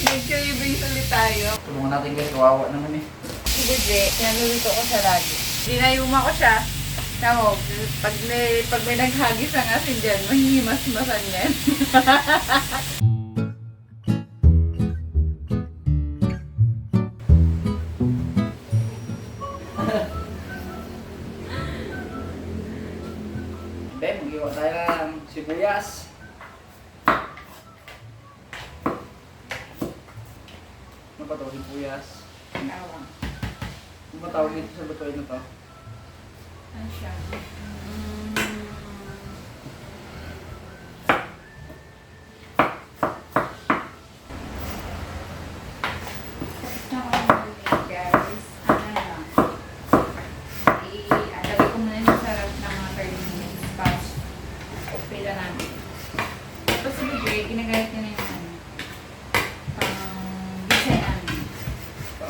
Nag-cravings ulit tayo. Tulungan natin guys, kawawa naman eh. Si Budje, pinaluluto ko siya lagi. Dinayuma ko siya. Tawag, pag may naghagis ang asin dyan, mahihimas-masan yan. Then, mag-iwa tayo ng sibuyas. Ano ba ito? Sibuyas. Nawang. Ano ba tawag dito sa lutuin na to? Ano siya? Guys, ano lang. Ilagay ko muna yung sarap ng mga 30 minutes batch. Pila namin. Tapos si Budje, ginagamit niya na yung ano. Design namin. Ito.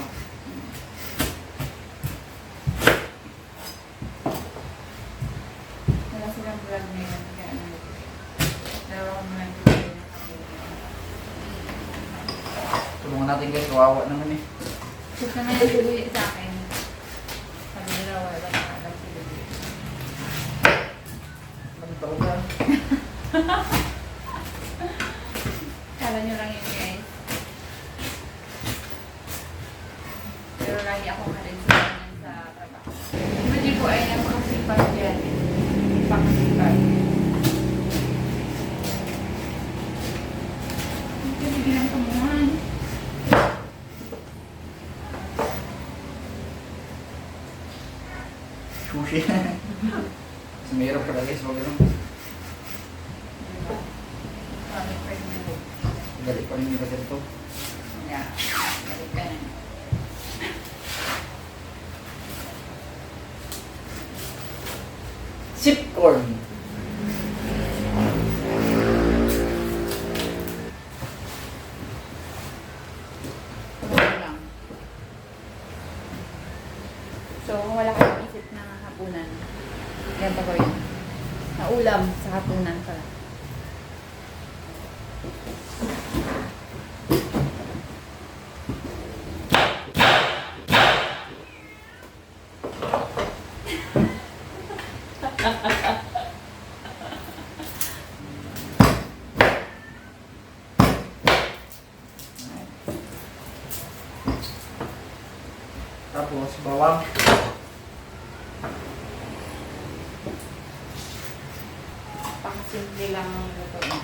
Wala silang vlog ngayon. Kaya ano. Dalawa ko muna yung video na Tulungan natin guys, kawawa naman eh. shoot naman yung Budje sa akin. Sabi nila wala na alam si Budje. Ano tawag ba? Kala nyo lang yun guys. Pero lagi ako kalinsunan yan sa trabaho. Budje ko ay napakasipag yan. Napakasipag. Hindi bilang kamuhan. Sushi. Mas mahirap pala guys, huwag ganun. Diba? Sabi pa rin ito. Dali pa rin yung ganito. Yeah. Balik ka na. Sweet corn. Tuloy lang. So, kung wala kayong isip na hapunan, ganito ko yun. Na ulam sa hapunan pala. Tapos bawang. Pang-simple lang ang lutuin ko.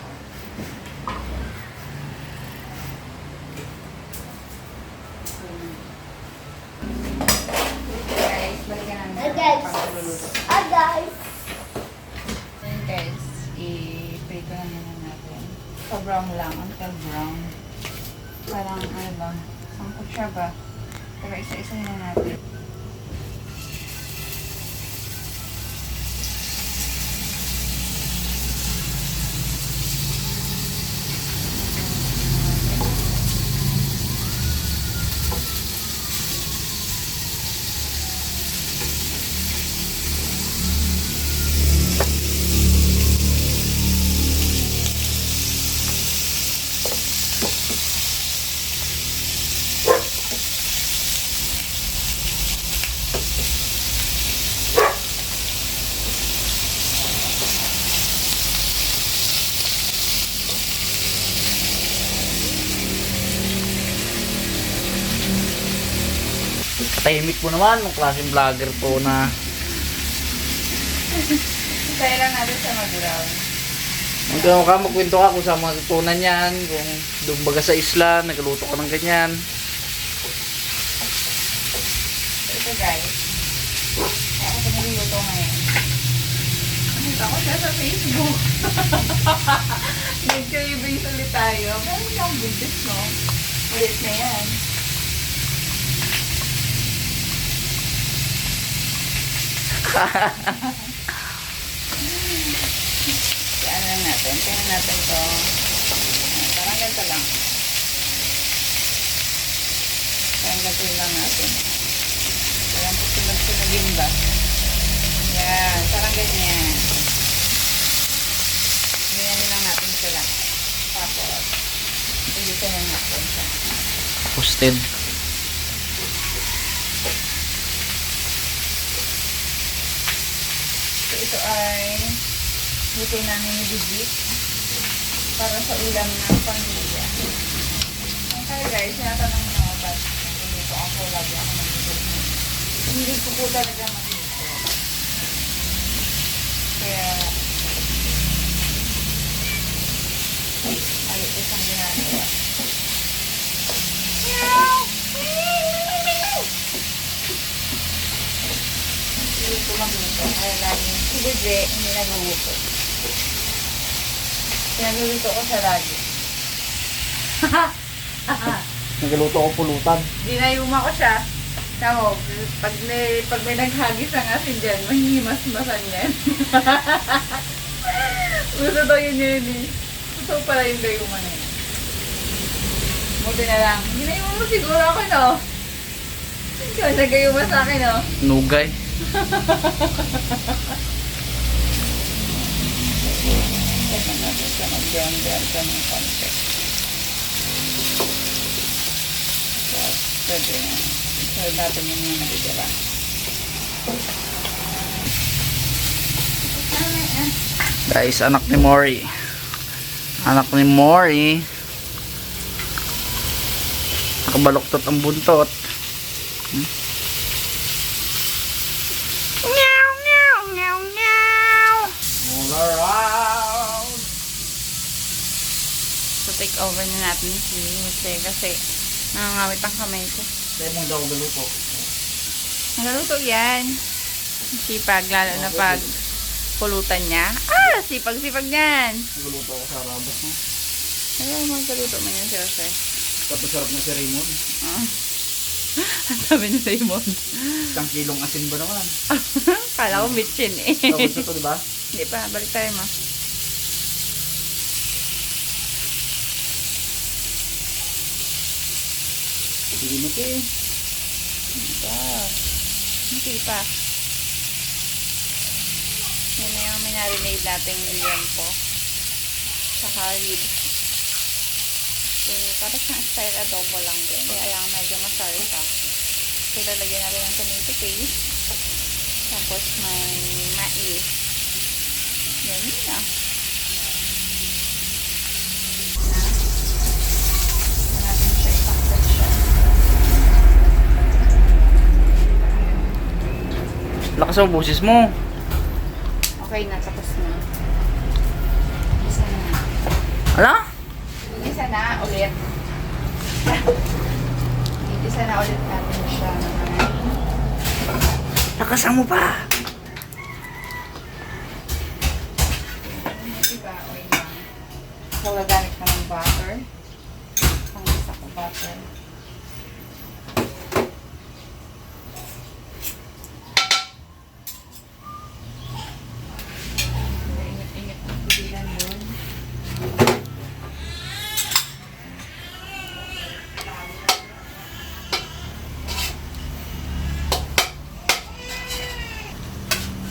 Okay, guys, balikan namin Hi, ang guys. pagluluto. Hi guys! Ayan guys, i-prito na muna natin. Pa-brown lang, until brown. Parang ano ba, sangkot siya ba? Pero isa-isa na natin. Tahimik po naman, ng klaseng vlogger po na Kaya lang natin siya mag-brown. Magkano ka, magkwento ka kung saan matutunan yan, kung dumbaga sa isla, nagluto ka ng ganyan. Ito guys, kaya ako niluluto ngayon. Nakita ko siya sa Facebook. Nag-cravings ulit tayo. Pero hindi akong buntis, no? Ulit na yan. Kaya lang natin. Tingnan natin to. Parang ganito lang. Parang ganito lang natin. Parang sunod-sunodin ba? Yan. Parang ganyan. Ganyan lang natin sila. Tapos, hindi ko na natin siya. toasted. So, ito ay luto namin ni Digit para sa ulam ng pamilya. Okay guys, tinatanong nyo ako ba't nagluto ako, lagi ako nagluto. Hindi ko po talaga magluto. Kaya, ayos isang ginagawa. Hindi ko magluto. Kaya lagi, si Bebe, hindi nagluto. Pinagluluto ko siya lagi. Nagluto ko pulutan. Dinayuma ko siya. Tamo, pag may naghagis ang asin dyan, mahihimas-masan yan. Gusto daw yun yun eh. Gusto pala yung gayuma na yun. Buti na lang. Ginayuma mo siguro ako, no? Ikaw nagayuma sa akin, no? Nugay. Teka natin siya mag-brown-brown ka ng konti. Tapos, pwede na. Pwede natin yung mga natitira. Guys, anak ni Mori. Anak ni Mori. Nakabaluktot ang buntot. Meow, meow, meow, meow. All around. So, take over na natin si Jose kasi nangangawit ang kamay ko. Sa'yo mong daw galuto. Nagaluto yan. Sipag, lalo na pag pulutan niya. Ah, sipag-sipag niyan. Nagaluto ako sa rabas mo. Ayaw, magaluto man yan si Jose. Tapos sarap na si Raymond. Ah. Ang sabi ni Raymond. Isang kilong asin ba naman? Kala ko bitchin eh. Tapos na to, diba? Hindi pa, balik tayo mo. Hindi mo ito eh. Hindi pa. Yan na yung minarinade nating liempo. Saka ribs. So, para sa style adobo lang din. Kaya lang medyo masari pa. So, lalagyan natin ng tomato paste. Tapos may mais. Yan yun na. Natin siya ipakot siya. Lakas ang boses mo. Okay na, tapos na. Isa na. Ala? Isa na ulit. Isa na ulit natin siya. Lakasan mo pa. Diba? Okay lang. So, gagamit ka ng butter. Pangisa ko butter. Ingat-ingat ang kubilan yun.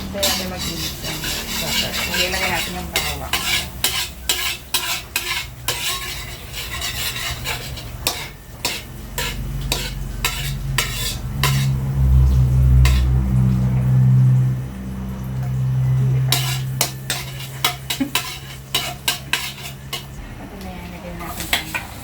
Kaya natin mag-init ng butter. Ilagay natin yung bawang. Hindi pa. Pati na yan, lagyan natin ang bawang.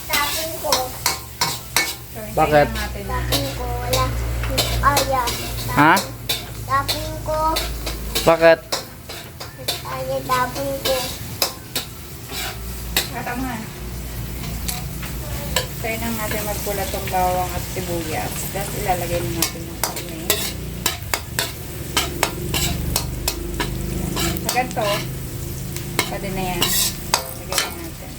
Tapin ko. So, hintayin Bakit? lang natin na. Tapin ko. Wala. Kaya. Ha? Tapin ko. Bakit? Kaya tapin ko. Tama. Tayo lang natin magpula tong bawang at sibuyas. Tapos ilalagay na natin yung karne. Sa ganito, pwede na yan. Lagyan lang natin.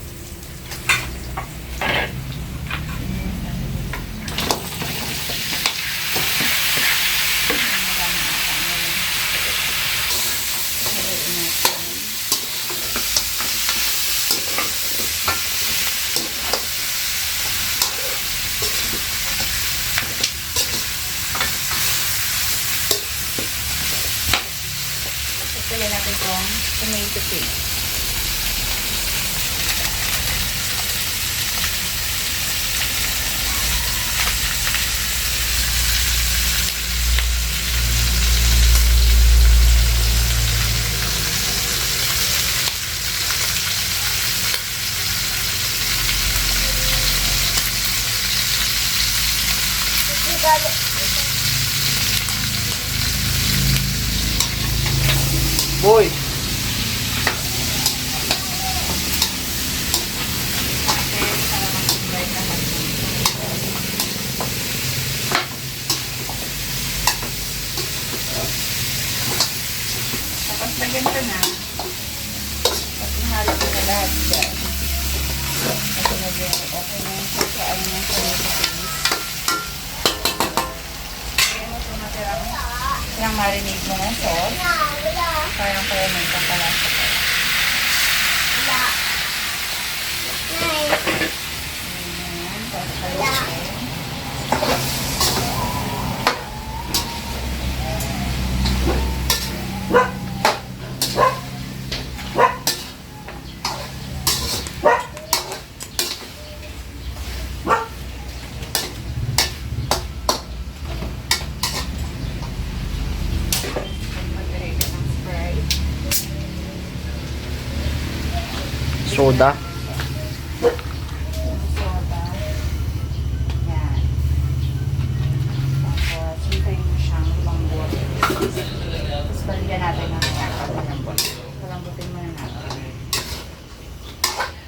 natin itong tomato paste. Boy! Tapos na ganito na. Tapos nahalo ko na lahat dyan. Kasi nagyan okay na yung sasaan ng tomato paste. Kaya mo ito natirang marinate mo ng sauce. Parang kaya may pangkalasa ko. Ayan, tapos haluin. Mag-ready ng Sprite. Soda. Yung soda. Yan. Tapos, hintayin mo siyang lumambot. Tapos, balikan natin ng lumambot. Palambutin muna natin.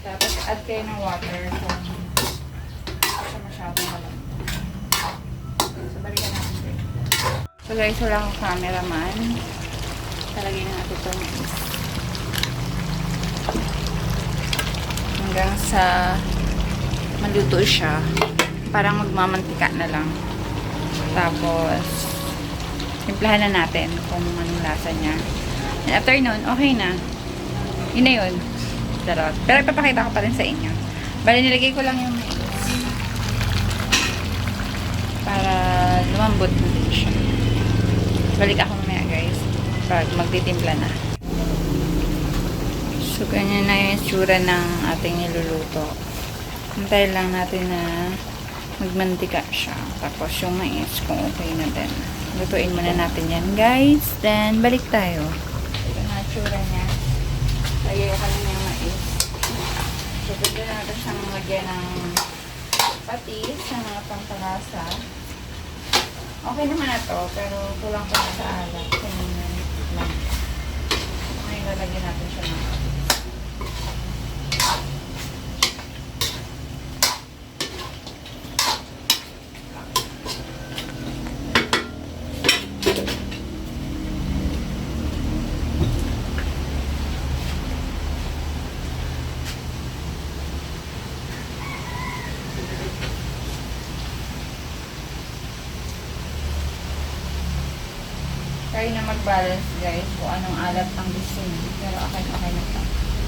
Tapos, add kayo ng water kung hindi siya masyadong malambot. So, balikan natin din. So, guys, wala akong cameraman. Talagay na natin itong mais. Hanggang sa maluto siya. Parang magmamantika na lang. Tapos, timplahan na natin kung anong lasa niya. And after nun, okay na. Yun na yun. Darot. Pero ipapakita ko pa rin sa inyo. Bali, nilagay ko lang yung mais. Para lumambot na din siya. Balik ako mamaya, guys. Pag magtitimpla na. So, ganyan na yung itsura ng ating niluluto. Hintayin lang natin na magmantika siya. Tapos yung mais, kung okay na din. Lutuin muna natin yan, guys. Then, balik tayo. Ito na itsura niya. Lagay ko lang yung mais. So, pwede na natin siyang lagyan ng patis, ng mga pampalasa. Okay naman na to, pero kulang pa sa alat. Kanina lang. Ngayon, lalagyan natin siya ng patis. Kayo na mag-balance, guys, kung anong alat ang gusto niyo. Pero okay na ito.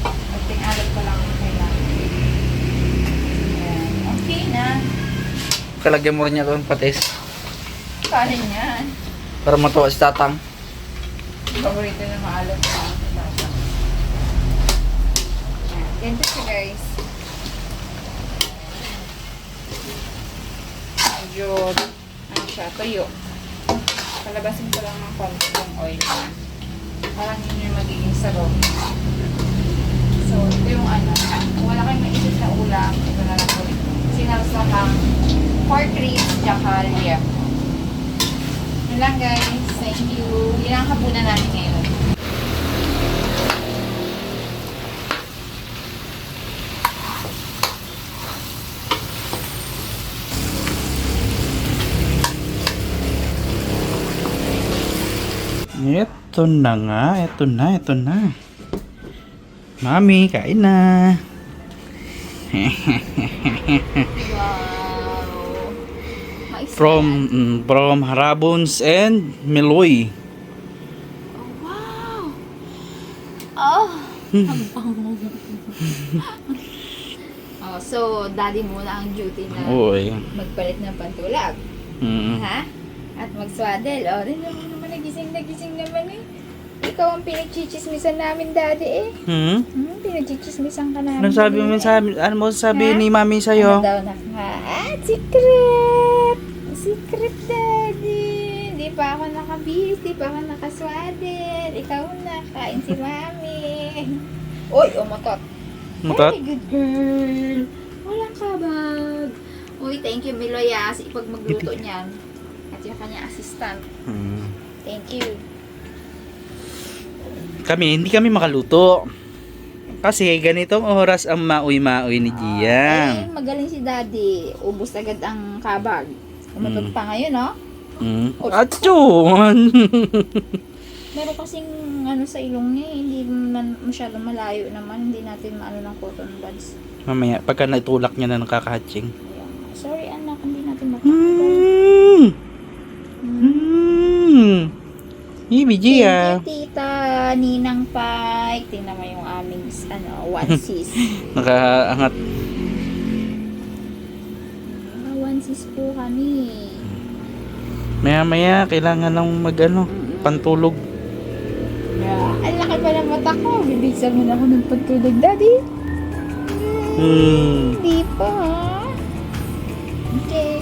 Kunting alat pa lang ang kailangan. Ayan. Okay na. Kalagyan mo rin niya itong patis. Kanin yan. Para matuwa si tatang. Paborito na maalat na. Ayan. Ganito siya, guys. Medyo, ano siya, tuyo. Palabasin ko lang ng konti yung oil na. Parang yun yung magiging sabaw. So, ito yung ano. Kung wala kayong maisip na ulam, ito na lang po ito. Sinalsahang pork ribs, tsaka liya. Yun lang, guys. Thank you. Yun ang hapunan namin ngayon. Ito na nga, ito na. Mami, kain na. Wow! Mais From Harabons and Meloy. Oh, wow! Oh! Ang bango. Oh, so, daddy muna ang duty na Oy. magpalit ng pantulak. Mm. Ha? At mag-swaddle. O, rin naman nagising naman eh. Ikaw ang pinagchichismisan namin, Daddy eh. Pinagchichismisan ka namin. Ano sabi mo sa ano mo sabi Ha? ni Mami Ano sa'yo? daw na? Secret! Secret, Daddy. Di pa ako nakabihis, di pa ako nakaswaddle. Ikaw na, kain si Mami. Uy, umutot. Mutot? Very good girl. Walang kabag. Uy, thank you, Miloya, sa ipag magluto niyan. At yung kanya assistant. Hmm. Thank you. Hindi kami makaluto. Kasi ganitong oras ang maoy-maoy ni Ay, Gian. magaling si Daddy. Ubus agad ang kabag. Umutot pa ngayon, no? Atchon! Meron kasing ano sa ilong niya, hindi man masyado malayo naman. Hindi natin maano ng cotton buds. Mamaya, pagka naitulak niya na nakakahatching. Ayan. Sorry anak, hindi natin makakabal. Ibi, Thank Gia. you, Tita Ninang Pike. Tingnan mo yung aming onesies. Nakaangat. Onesies po kami. Maya-maya, kailangan ng pantulog. Ang laki pa ng mata ko. Bibigsan mo na ako ng pagtulog, Daddy. Hindi pa, ha? Okay.